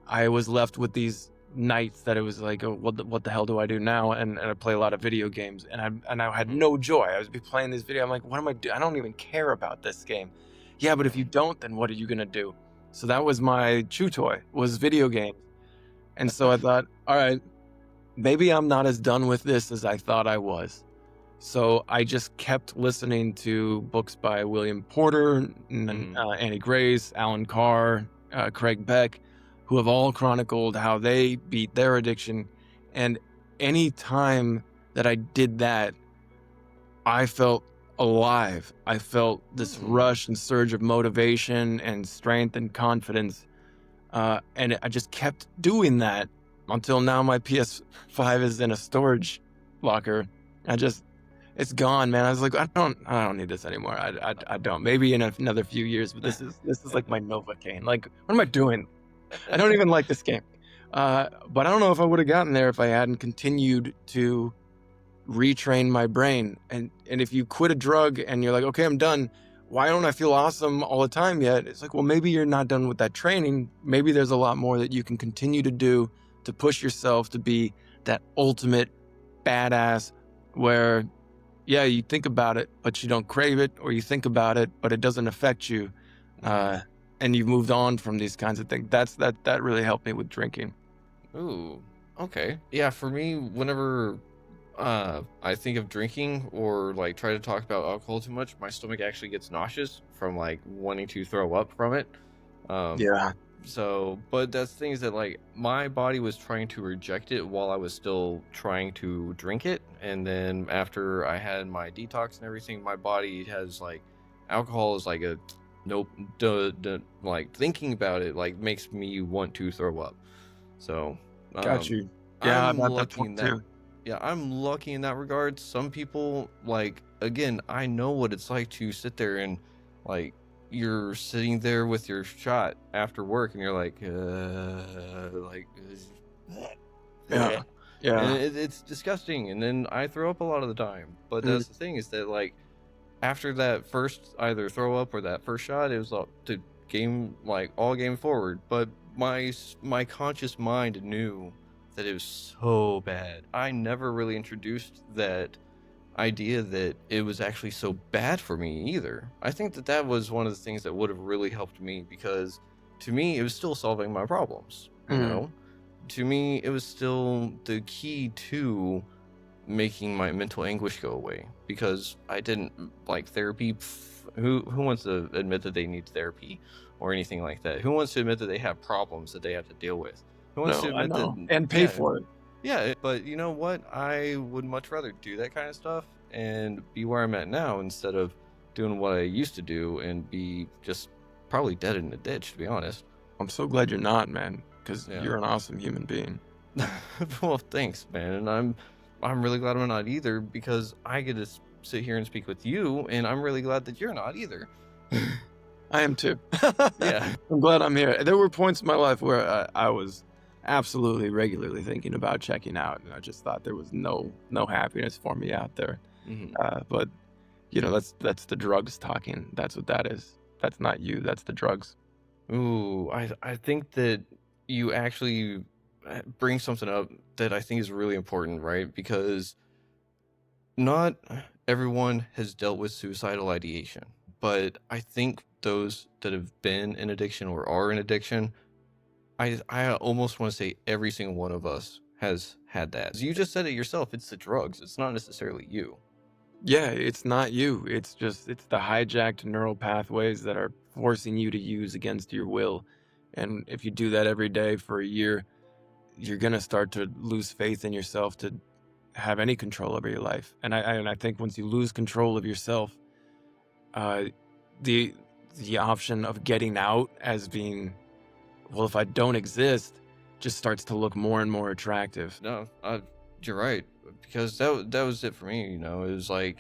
I was left with these nights that it was like, oh, what the hell do I do now? And I play a lot of video games, and I had Mm-hmm. no joy. I was playing this video. I'm like, what am I doing? I don't even care about this game. Yeah, but if you don't, then what are you gonna do? So that was my chew toy, was video games. And so I thought, all right, maybe I'm not as done with this as I thought I was. So I just kept listening to books by William Porter, Annie Grace, Alan Carr, Craig Beck, who have all chronicled how they beat their addiction. And any time that I did that, I felt alive. I felt this rush and surge of motivation and strength and confidence. And I just kept doing that until now my PS5 is in a storage locker. It's gone, man. I was like, I don't need this anymore. I don't. Maybe in another few years, but this is like my Novocaine. Like, what am I doing? I don't even like this game. But I don't know if I would have gotten there if I hadn't continued to retrain my brain. And if you quit a drug and you're like, okay, I'm done. Why don't I feel awesome all the time yet? It's like, well, maybe you're not done with that training. Maybe there's a lot more that you can continue to do to push yourself to be that ultimate badass where, yeah, you think about it, but you don't crave it, or you think about it, but it doesn't affect you. And you've moved on from these kinds of things. That really helped me with drinking. Ooh, okay. Yeah, for me, whenever I think of drinking or like try to talk about alcohol too much, my stomach actually gets nauseous from like wanting to throw up from it. Yeah. So, but that's things that like my body was trying to reject it while I was still trying to drink it. And then after I had my detox and everything, my body has like alcohol is like a nope, like thinking about it like makes me want to throw up. So, Got you. Yeah, I'm I'm at that lucky in point that. too. Yeah, I'm lucky in that regard. Some people like again, I know what it's like to sit there and like you're sitting there with your shot after work and you're like Yeah. and Yeah. it's disgusting and then I throw up a lot of the time. But Mm, that's the thing is that like after that first either throw up or that first shot, it was up to game like all game forward. But my conscious mind knew that it was so bad. I never really introduced that idea that it was actually so bad for me either. I think that that was one of the things that would have really helped me because to me it was still solving my problems, you mm. know? To me it was still the key to making my mental anguish go away because I didn't like therapy. Who wants to admit that they need therapy or anything like that? Who wants to admit that they have problems that they have to deal with? Who wants to No, I admit that? know. And pay Yeah, for it. yeah. But you know what? I would much rather do that kind of stuff and be where I'm at now instead of doing what I used to do and be just probably dead in a ditch, to be honest. I'm so glad you're not, man, because Yeah. you're an awesome human being. Well, thanks, man. And I'm really glad I'm not either because I get to sit here and speak with you, and I'm really glad that you're not either. I am too. Yeah. I'm glad I'm here. There were points in my life where I was absolutely regularly thinking about checking out, and I just thought there was no happiness for me out there. hmm But you know, that's the drugs talking. That's what that is. That's not you. That's the drugs. Ooh, I think that you actually bring something up that I think is really important, right? Because not everyone has dealt with suicidal ideation, but I think those that have been in addiction or are in addiction, I almost want to say every single one of us has had that. You just said it yourself, it's the drugs, it's not necessarily you. Yeah, it's not you. It's the hijacked neural pathways that are forcing you to use against your will. And if you do that every day for a year, you're gonna start to lose faith in yourself to have any control over your life. And I think once you lose control of yourself, uh, the the option of getting out as being, well, if I don't exist, just starts to look more and more attractive. No, you're right, because that was it for me. It was like,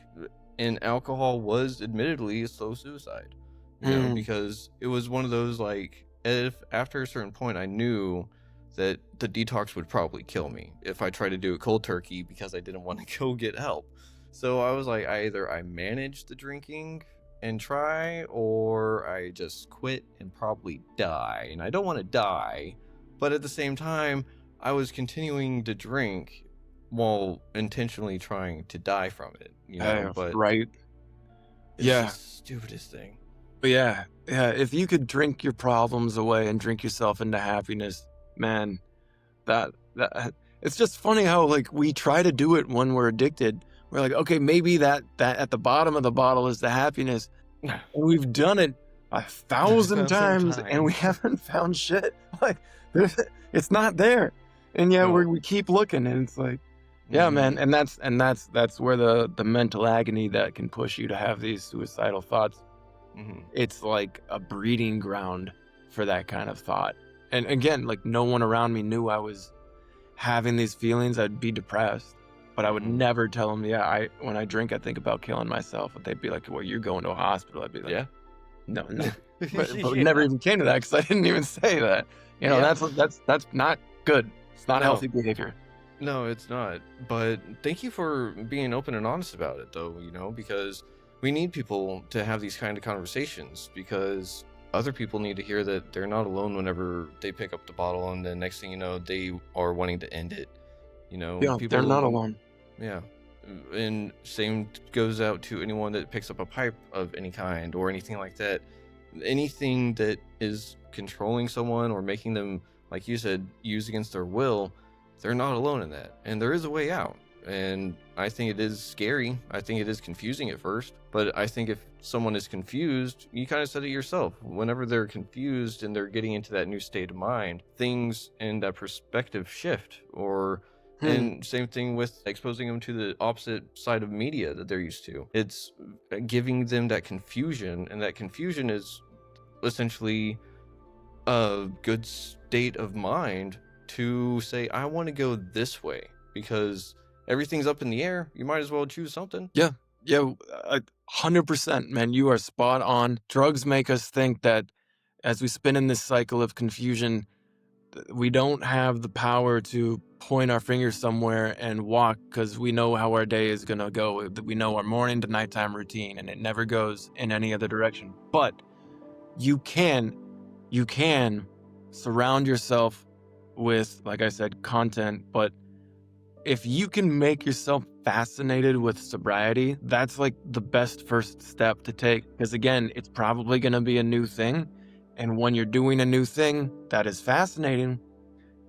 and alcohol was admittedly a slow suicide. Mm, Because it was one of those, like, if after a certain point I knew that the detox would probably kill me if I tried to do it cold turkey because I didn't want to go get help. So I was like, either I manage the drinking and try, or I just quit and probably die. And I don't want to die, but at the same time, I was continuing to drink while intentionally trying to die from it, but right. it's Yeah. just the stupidest thing. But yeah. If you could drink your problems away and drink yourself into happiness, man, that it's just funny how like we try to do it when we're addicted. We're like, okay, maybe that at the bottom of the bottle is the happiness, and we've done it 1,000 1,000 times, and we times. haven't found shit. Like, it's not there, and yet No. we keep looking, and it's like, yeah, man, Mhm. and that's where the mental agony that can push you to have these suicidal thoughts. Mhm. It's like a breeding ground for that kind of thought. And again, like no one around me knew I was having these feelings. I'd be depressed, but I would Mhm. never tell them, yeah, when I drink, I think about killing myself. But they'd be like, well, you're going to a hospital. I'd be like, Yeah. no, no. But we never Yeah. even came to that because I didn't even say that. Yeah. That's not good. It's not No. healthy behavior. No, it's not. But thank you for being open and honest about it, though, because we need people to have these kind of conversations, because other people need to hear that they're not alone whenever they pick up the bottle and then next thing you know, they are wanting to end it. Yeah, they're not People, alone. yeah. And same goes out to anyone that picks up a pipe of any kind or anything like that. Anything that is controlling someone or making them, like you said, use against their will, they're not alone in that. And there is a way out. And I think it is scary. I think it is confusing at first. But I think if someone is confused, you kind of said it yourself. Whenever they're confused and they're getting into that new state of mind, things in that perspective shift. Hmm. And same thing with exposing them to the opposite side of media that they're used to. It's giving them that confusion, and that confusion is essentially a good state of mind to say, I want to go this way, because everything's up in the air. You might as well choose something. Yeah. Yeah. 100%, man. You are spot on. Drugs make us think that as we spin in this cycle of confusion, we don't have the power to point our finger somewhere and walk because we know how our day is going to go. We know our morning to nighttime routine, and it never goes in any other direction. But you can, you can surround yourself with, like I said, content. But if you can make yourself fascinated with sobriety, that's like the best first step to take. Because again, it's probably going to be a new thing. And when you're doing a new thing that is fascinating,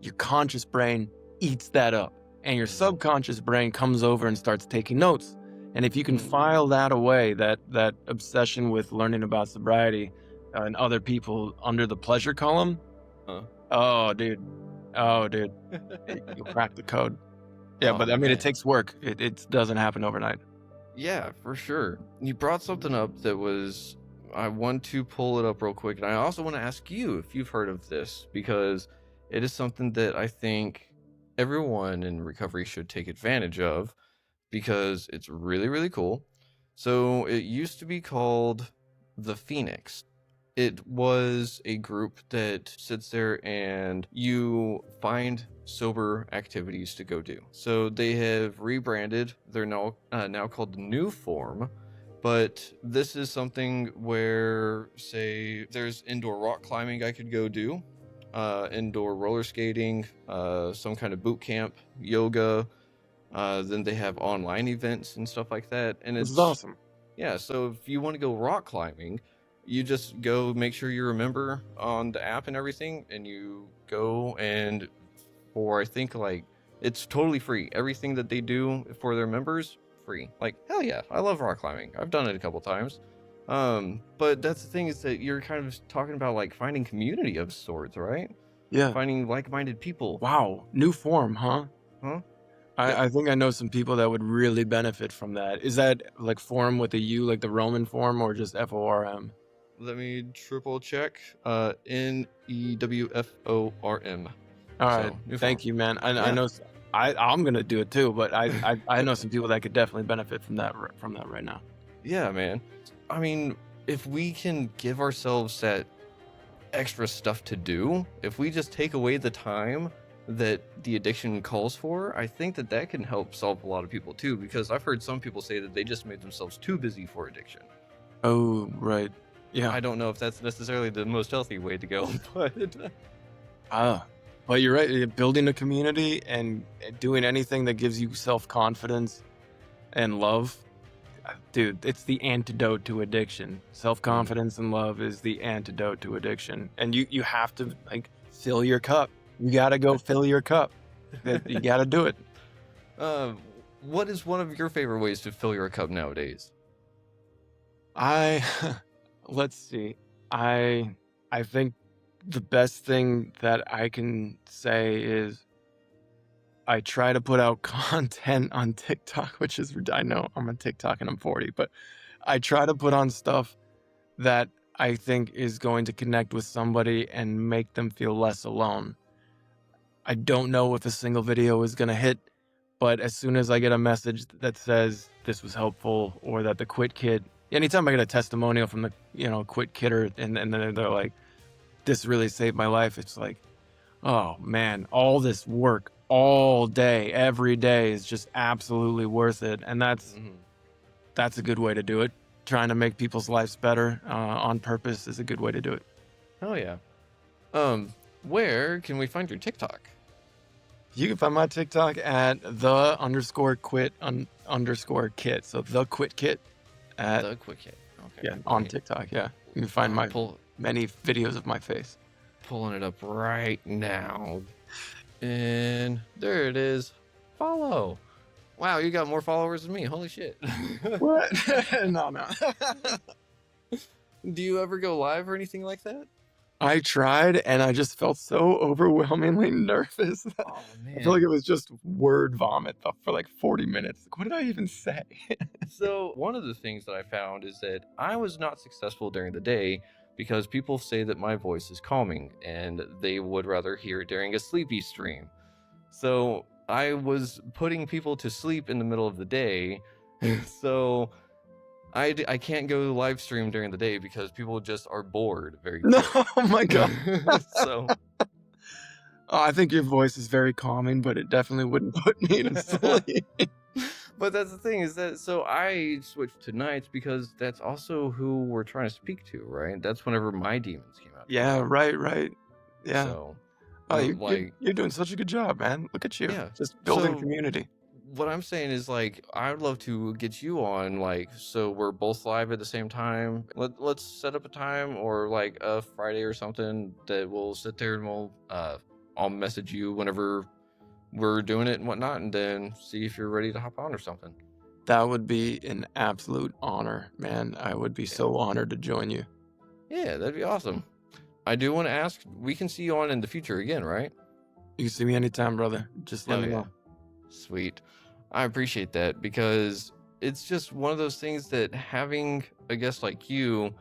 your conscious brain eats that up, and your Mhm. subconscious brain comes over and starts taking notes. And if you can Mhm. file that away, that obsession with learning about sobriety and other people under the pleasure column, Huh. oh dude, oh dude, you'll crack the code. Yeah, Oh but I mean, it man. takes work. It doesn't happen overnight. Yeah, for sure. You brought something up that was, I want to pull it up real quick. And I also want to ask you if you've heard of this, because it is something that I think everyone in recovery should take advantage of, because it's really, really cool. So it used to be called the Phoenix. It was a group that sits there and you find sober activities to go do. So they have rebranded. They're now called the New Form. But this is something where, say, there's indoor rock climbing I could go do, indoor roller skating, some kind of boot camp, yoga, Then they have online events and stuff like that. And This is it's, awesome. yeah, so if you want to go rock climbing, you just go make sure you're a member on the app and everything, and you go and for I think like it's totally free. Everything that they do for their members, free. Like hell yeah, I love rock climbing. I've done it a couple times. But that's the thing is that you're kind of talking about like finding community of sorts, right? Yeah. Finding like-minded people. Wow. New form, huh? Huh? Yep. I think I know some people that would really benefit from that. Is that like form with a U, like the Roman form, or just FORM? Let me triple check. NEWFORM. All right. So new form. Thank you, man. I Yeah. know I'm gonna do it too, but I know some people that could definitely benefit from that right now. Yeah, man. I mean, if we can give ourselves that extra stuff to do, if we just take away the time that the addiction calls for, I think that that can help solve a lot of people too, because I've heard some people say that they just made themselves too busy for addiction. Oh, right. Yeah. I don't know if that's necessarily the most healthy way to go, but But you're right. Building a community and doing anything that gives you self-confidence and love, dude, it's the antidote to addiction. Self-confidence and love is the antidote to addiction. And you have to like fill your cup. You gotta go fill your cup. You gotta do it. what is one of your favorite ways to fill your cup nowadays? I let's see. I think the best thing that I can say is I try to put out content on TikTok, which is I know I'm on TikTok and I'm 40, but I try to put on stuff that I think is going to connect with somebody and make them feel less alone. I don't know if a single video is going to hit, but as soon as I get a message that says this was helpful or that the QuitKit, anytime I get a testimonial from the, QuitKitter and then they're like, this really saved my life. It's like, oh man, all this work all day, every day is just absolutely worth it. And that's a good way to do it. Trying to make people's lives better on purpose is a good way to do it. Oh yeah. Where can we find your TikTok? You can find my TikTok at _quit_kit. So the QuitKit at The QuitKit. Okay. on TikTok. Yeah, you can find my pull many videos of my face. pulling it up right now. And there it is. Follow. Wow, you got more followers than me. Holy shit. What? No. Do you ever go live or anything like that? I tried and I just felt so overwhelmingly nervous. Oh man. I feel like it was just word vomit for like 40 minutes. Like, what did I even say? So one of the things that I found is that I was not successful during the day because people say that my voice is calming and they would rather hear it during a sleepy stream. So I was putting people to sleep in the middle of the day. So I can't go live stream during the day because people just are bored very No, quick. oh my God. So I think your voice is very calming, but it definitely wouldn't put me to sleep. but that's the thing is that so I switched to nights because that's also who we're trying to speak to, right? That's whenever my demons came out. Yeah, right. Yeah. So You're doing such a good job, man. Look at you. Yeah. Just building So- community. what I'm saying is like I'd love to get you on like so we're both live at the same time. Let's set up a time or like a Friday or something that we'll sit there and I'll message you whenever we're doing it and whatnot, and then see if you're ready to hop on or something. That would be an absolute honor, man. I would be so honored to join you. Yeah, that'd be awesome. I do want to ask, we can see you on in the future again, right? You can see me anytime, brother. Just let me know. Sweet. I appreciate that because it's just one of those things that having a guest like you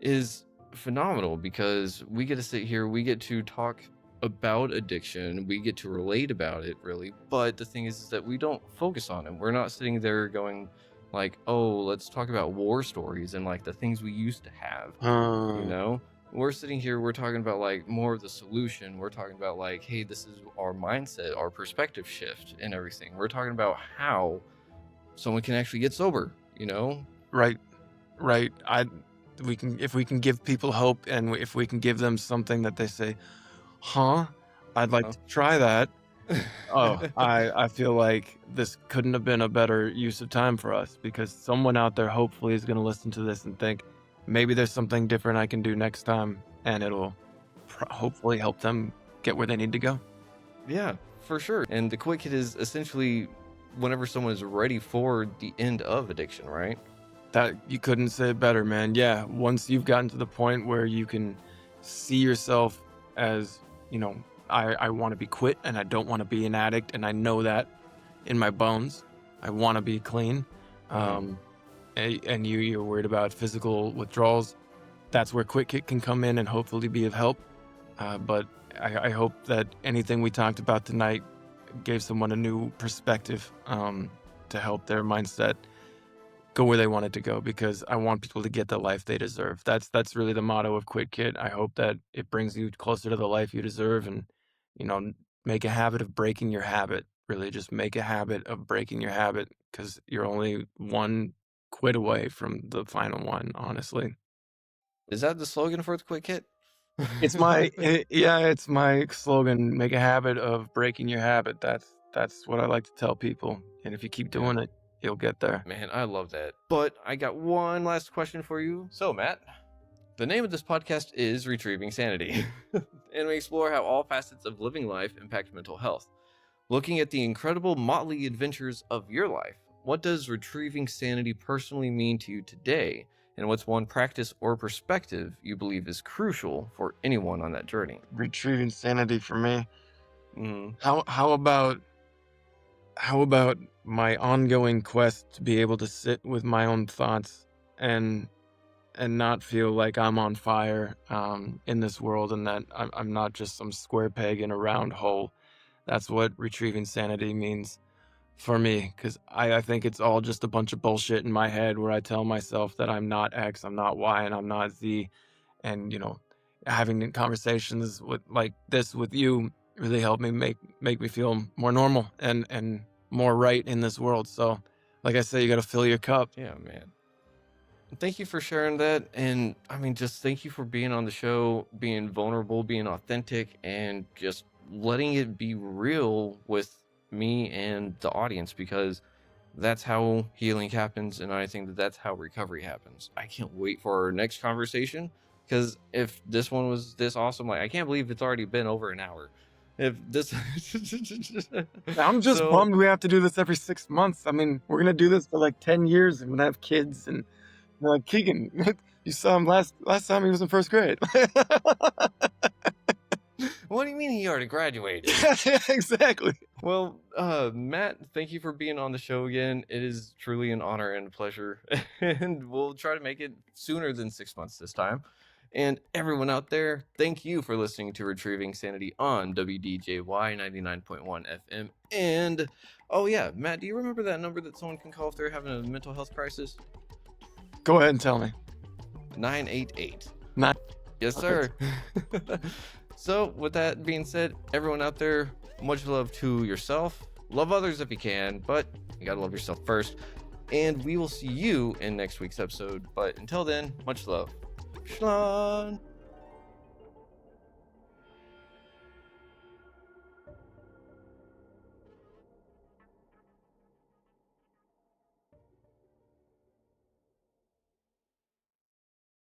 is phenomenal because we get to sit here, we get to talk about addiction, we get to relate about it really, but the thing is that we don't focus on it. We're not sitting there going like, oh, let's talk about war stories and like the things we used to have, you know? We're sitting here, we're talking about like more of the solution. We're talking about like, hey, this is our mindset, our perspective shift and everything. We're talking about how someone can actually get sober, you know? Right. If we can give people hope and if we can give them something that they say, huh, I'd like to try that. Oh, I feel like this couldn't have been a better use of time for us, because someone out there hopefully is going to listen to this and think maybe there's something different I can do next time, and it'll hopefully help them get where they need to go. Yeah, for sure. And the QuitKit is essentially whenever someone is ready for the end of addiction, right? That you couldn't say it better, man. Yeah, once you've gotten to the point where you can see yourself as, you know, I want to be quit and I don't want to be an addict, and I know that in my bones. I want to be clean. Um, and you're worried about physical withdrawals. That's where QuitKit can come in and hopefully be of help. But I hope that anything we talked about tonight gave someone a new perspective to help their mindset go where they want it to go, because I want people to get the life they deserve. That's really the motto of QuitKit. I hope that it brings you closer to the life you deserve, and, you know, make a habit of breaking your habit. Really, just make a habit of breaking your habit, because you're only one quit away from the final one, honestly. Is that the slogan for the QuitKit? It's my slogan. Make a habit of breaking your habit. That's what I like to tell people. And if you keep Yeah. doing it, you'll get there. Man, I love that. But I got one last question for you. So, Matt, the name of this podcast is Retrieving Sanity, and we explore how all facets of living life impact mental health. Looking at the incredible motley adventures of your life, what does retrieving sanity personally mean to you today? And what's one practice or perspective you believe is crucial for anyone on that journey? Retrieving sanity for me. Mm, How about my ongoing quest to be able to sit with my own thoughts and not feel like I'm on fire in this world, and that I'm not just some square peg in a round hole. That's what retrieving sanity means for me, because I think it's all just a bunch of bullshit in my head where I tell myself that I'm not X, I'm not Y, and I'm not Z. And, you know, having conversations with like this with you really helped me make me feel more normal and more right in this world. So, like I say, you got to fill your cup. yeah, man. Thank you for sharing that. And I mean, just thank you for being on the show, being vulnerable, being authentic, and just letting it be real with me and the audience, because that's how healing happens. And I think that that's how recovery happens. I can't wait for our next conversation, because if this one was this awesome, like, I can't believe it's already been over an hour. If this, I'm just so bummed we have to do this every 6 months. I mean, we're gonna do this for like 10 years, and we're gonna have kids. And like Keegan, you saw him last time he was in first grade. what do you mean he already graduated? Exactly. Well, Matt, thank you for being on the show again. It is truly an honor and a pleasure. And we'll try to make it sooner than 6 months this time. And everyone out there, thank you for listening to Retrieving Sanity on WDJY 99.1 FM. And, oh yeah, Matt, do you remember that number that someone can call if they're having a mental health crisis? Go ahead and tell me. 988. Not. Yes, sir. So, with that being said, everyone out there, much love to yourself. Love others if you can, but you gotta love yourself first. And we will see you in next week's episode. But until then, much love. Shalom.